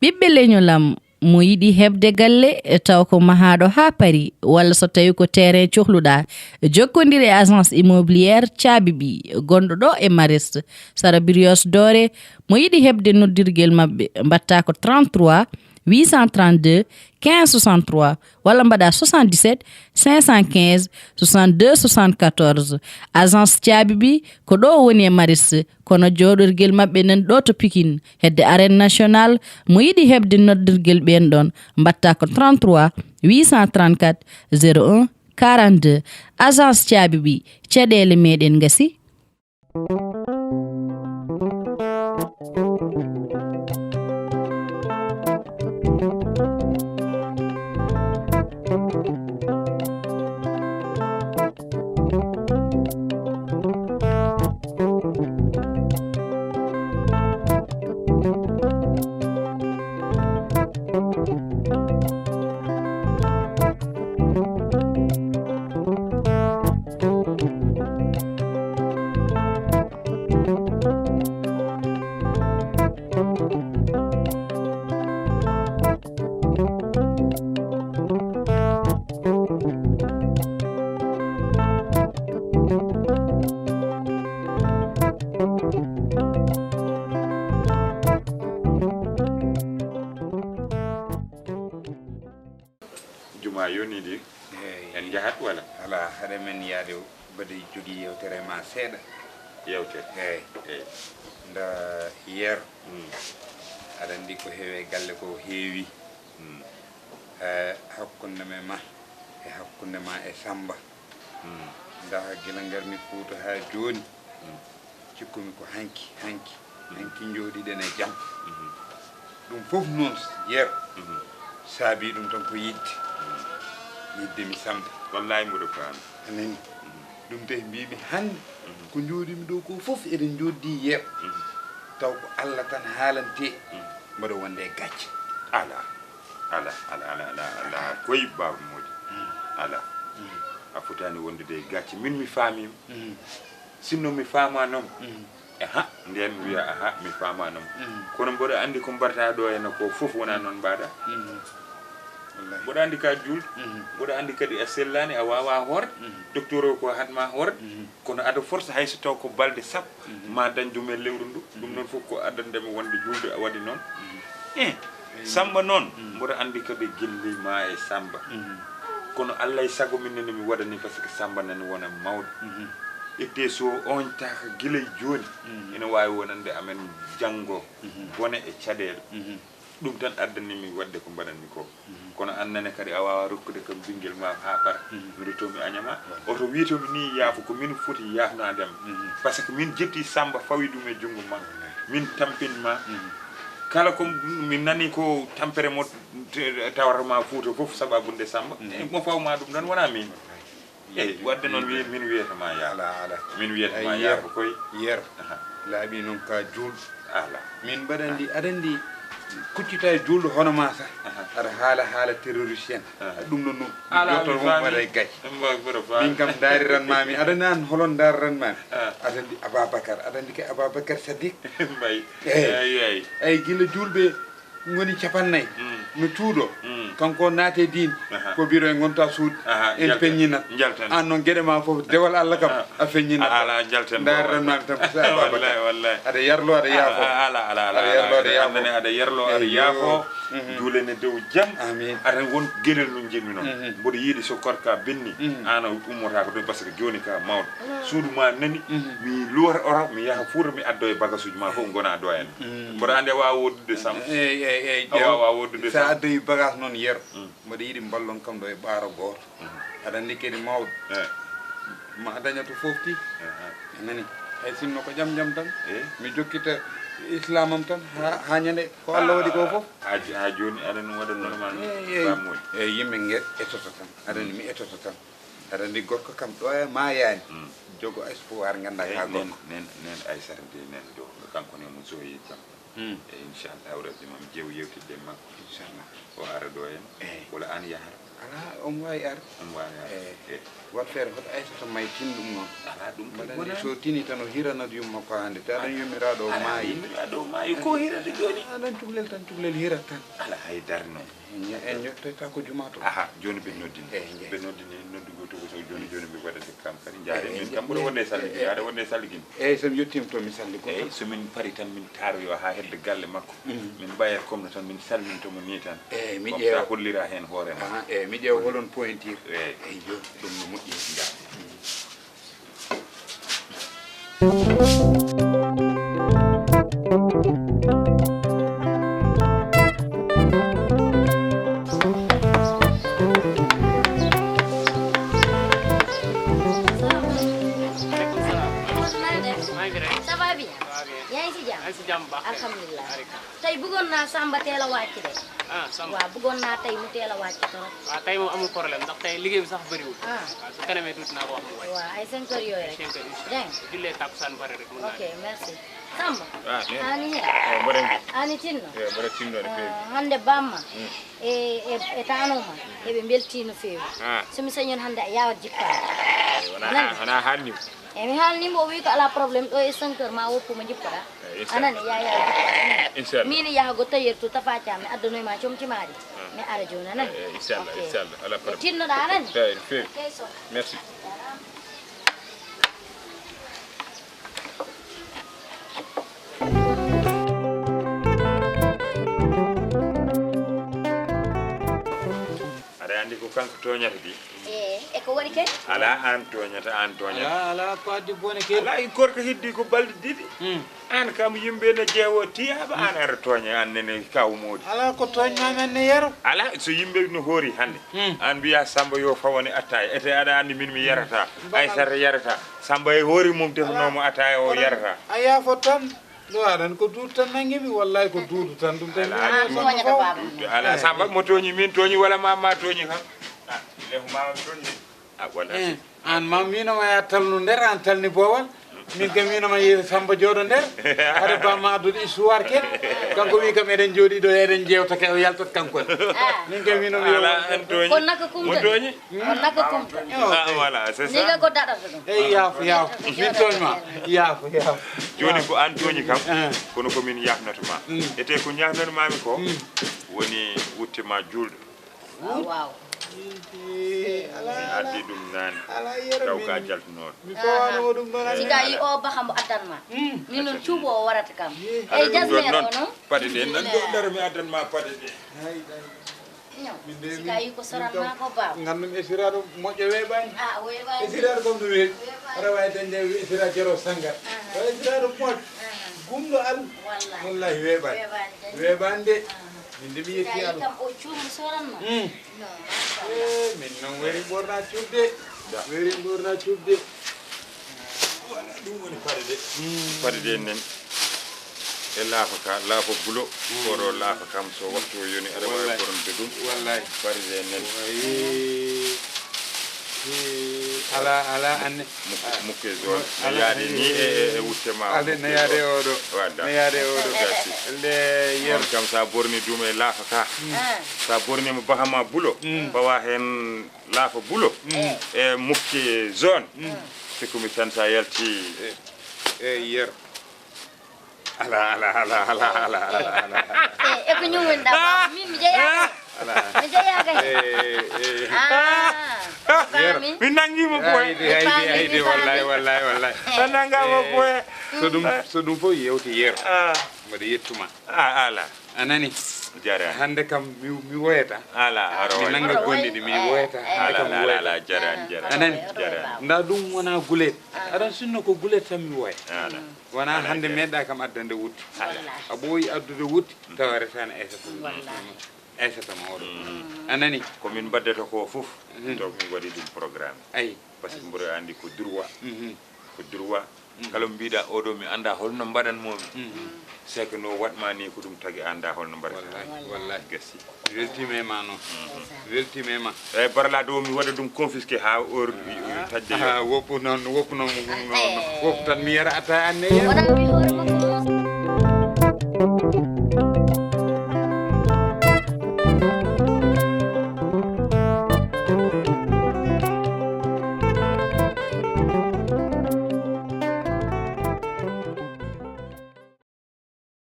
ɓiɓɓe leñolam mo yiɗi heɓde galle taw ko mahaɗo ha pari walla so tawi ko terrain cohluɗa jokkodiri e agence immobiliére Thiabibi gonɗo ɗo e Mariste Sara Burios Doore mo yiɗi heɓde noddirguel mabɓe mbatta ko 33 832 15 63 walla mbaɗa 77 515 62 74 agence Thiabibi ko ɗo woni e Mariste kono joɗorguel mabɓe nan ɗo to Pikine hedde arène national mo yiɗi heɓde noddirguel ɓen ɗon mbatta ko 33 834 01 42 agence Thiabibi caɗele meɗen gasi. Juma yoni di en jahat wala ala hade men yaade bade jogi yewtere ma seeda yewte nda hier ada ndi ko heewe galle ko heewi hakkunde me ma e hakkunde ma e Samba nda gila ngarmi Fuuta ha joni cikkumi ko hanki jodi den e jam dum fof non hier saabi dum tan ko yidde mi Samba wallahi mudo fam anen dum de mbiimi hande ko joodimi do ko fof eden joddi yeb taw ko Allah tan haalante mbodo wonde gacce ala koy babu moji ala a fotani wonde de gacce min mi famim sinno mi fama non nden wiya mi fama non kono mbodo andi ko barta do en ko fof wona non bada mboɗo andi ka juul mboɗo andi kadi a sellani a wawa horde docteur o ko hatma horde kono ada force hayso taw ko balde sappo ma dañ jumel lewru ndu ɗum noon fof ko addandema wonde julde a waɗi noon Samba noon mboɗo andi kadi gilli ma e Samba kono Allah e sago min nene mi waɗani par ce que Samba nani wona mawɗo ete so on taka guilay joni ina wawi wonande amen janggo bone e caɗele ɗum tan addanimi wadde ko mbaɗanmi ko kono annane kadi a wawa rokkude kam bingel ma ha par mi retomi añama oto wiitomi ni yaafo ko min foti yafnadem par ce que min jetti Samba fawi ɗum e jungo ma min tampinma kala ko min nani ko tampere mo tawarma Fuuta fof sababunde Samba mo fawma ɗum tan wona min eyyi wadde noon min wiyatama ala min wiyatama yaafo koye hier laaɓi noon ka juul ala min mbaɗandi aɗandi kuccita e julɗo hono ma sa aɗa haala terroriste en ɗum ɗon jottol mum waɗa e gacce min kam daariranmami aɗa nan holon daariranmami aɗa andi Ababacar aɗa andi kay Ababacar Sadiq eyyi guila julɓe ngoni capannayyi no cuuɗo kanko naate din ko biro e gonta suudu en peññinat an noon gueɗe ma foof dewal Allah kam a feññinat ala jalten daariranmami tan ko sa Ababacar wallahi aɗa yarlo aɗa yaafo aɗa yarlo aɗa yaafo juulene dow jam amin aɗa won gueɗel no jimmi noon mboɗo yiiɗi so korka benni an ummota ko ɗum par ce que joni ka mawɗo suudu ma nani mi luwata ora mi yaha Fuuta mi addo e bagage uji ma fof gona do en mboɗo andi a wawa woddude Samba awawa woddude sa addoyi bagage noon yero mboɗo yiiɗi ballon kam ɗo e ɓaaro goto aɗa andi kadi mawɗo ma dañato fofti nani hay sinno ko jam tan mi jokkita islamam tan ha ñande ko Allah waɗi ko fof ha joni aɗa no waɗa normal famoji eyyi yimɓe etoto tan aɗa andi mi etoto tan aɗa andi gorko kam ɗo e ma yaani jogo espoir ganda ka gorko nen Aissata de nen do kanko ne mo soyi jam inchallah rabbi mam jeew yewtidde makko inchallah o ara ɗo en wala an yahara ala on wawi ar on wawi wat feere hoto aysata may tin ɗum noon ala ɗum mbaɗani so tini tan o hiranat yumma ko hande te aɗan yummiraɗo o maayi ɗo maayi ko hirade joni aɗan cuhlel hirat tan ala haydar noon en ñottota ko juma to aha joni ɓe noddini ɓe noddini noddugo to so joni ɓe waɗata kam kadi jaare min kam ɓuura wonde salligui aɗa wonde salligui eyyi somi yettima to mi salli ko eyyi somin pari tan min taroyo ha hedde galle makko min mbayat comme no tan min salmintomo ni tan eyyi mi comme ƴeewa ça hollira hen hoore ma eyyi mi ƴeewa holon pointir eyyi jo ɗum no moƴƴi jaade Ça va bien. yaa ngi si jàmm. si jàmm baax alhamdulilah tey bëggoon naa Samba teel a wàcc de. Samba waaw bëggoon naa tey mu teel a wàcc trop. waaw tey moom amul problème ndax tey liggéey bi sax bëriwul. ah waaw su kanamee tuuti naa ko wax mu wàcc. waaw ay 5 heures yooyu rek. 5 heures incha dégg allah jullee takkusaan pare rek mën naa ok merci. Samba. ani he mbaɗen ani tinno. mbaɗa tinnoɗe feewi hande bamma e tanuma eɓe belti no feewi somi sañon hande a yawat jippaade wona haalnimo e mi haalnimo o wi ko ala probléme ɗo e 5 heures ma woppuma jippaɗa anani ya yawa jippaɗa inchallah min yahago tailleur to tafaca mi addanoyma comtimaɗi mi ara joni anani inchallah inchallah ala e tinnoɗa anani feewi so merci aɗa andi ko kanko toñata di e ko waɗi kadi ala an toñata ala ko addi bone ke ala gorko heddi ko balɗe ɗiɗi an kam yimɓe ne ƴeewo tiyaɓa an ara tooña an nene kaw moodi ala ko toñmamen ne yero ala so yimɓe no hoori hannde an mbiya Samba yo fawone attaye ete aɗa anndi min mi yarata Aissata yarata Samba e hoori mum defanomo attaye o yarata a yaafo tan ɗo aɗan ko duudu tan nanguimi wallahi ko duudu tan ɗum tan toñata baba ala Samba mo tooñi min tooñi walla ma tooñi kam lefu mama tooñi walla an ma minoma ya talnu nder an talni boowal min kam minoma yi Samba jooɗo nder haɗa bamma addude histoire ken kanko wi kam eɗen jooɗi ɗo eɗen jewtake o yaltat kankone min kam minoma ala en tooñi kon naka mo kumta tooñi kon naka kumta voilà c'est ni ça ga ko daɗata ɗum eyi yaafo min toñma yaafo joni ko an tooñi kam kono komin yafnatoma ete ko ñafnatomami ko woni wuttema julɗo waaw addi ɗum nane ala yero taw ka jaltunoɗo mi fawano ɗum ɗon siga yi o baha mo addanma min noon cuuɓo o warata kam eyi jasmere o noon paɗe ɗe nan ɗo dara mi addanma paɗe ɗe siga yi ko soranma ko baba gandum esiraɗo moƴƴo weeɓani a weeɓani esiraɗo comme no weeɓi aɗa wawi dañde esira jero sangat o esiraɗo moƴƴo gumɗo al wallahi wallahi weeɓani weeɓani de min de mi yetti siga yi aɗum kam o cuuɓo soranma min noon wari ɓorna cuɓde wari ɓorna cuɓde voilà ɗum woni paɗe ɗe paɗe ɗe nen e laafa ka laafa bulo oɗo laafa kam so waktu o yoni aɗa wawi ɓornde ɗum wallahi paɗe ɗe nen ala anne mukke zone no yaade ni e wutte ma ade no yaade oɗo wadda no yaade oɗo gasi le yer kam sa borni ɗum e laafa ka sa bornima bahama bulo bawa hen laafa bulo e mukke zone sikumi tan sa yalti e yer ala e ko ñowonɗa baba min mi jeeyaga mi jeeyaga min nanguima boye haydi wallahi tan nangama boye so ɗum fof yewti yer mbaɗa yettuma ala anani jarani hande kam mi woyata ala mi nanga gonɗiɗi mi woyata hande kam mi woyata ala jarani anani nda ɗum wona gulet aɗan sinno ko gulet tan mi woya wona hande meeɗa kam addande wutti a ɓooyi addude wutti tawa retani Aissata mawɗo anani komin mbaddata ko fof to min waɗi ɗum programme ayi par ce que mboɗo andi ko droit kala mbiɗa oɗo mi anda holno mbaɗanmomi c'est que no waɗma ni ko ɗum tagui anda holno mbaɗata wallahi gassi weltima e ma noon weltima e ma eyyi barla ɗo mi waɗa ɗum confisqué ha heure tadde woppu noon woppu tan mi yara atta anne wona wi hoore makko Thank you.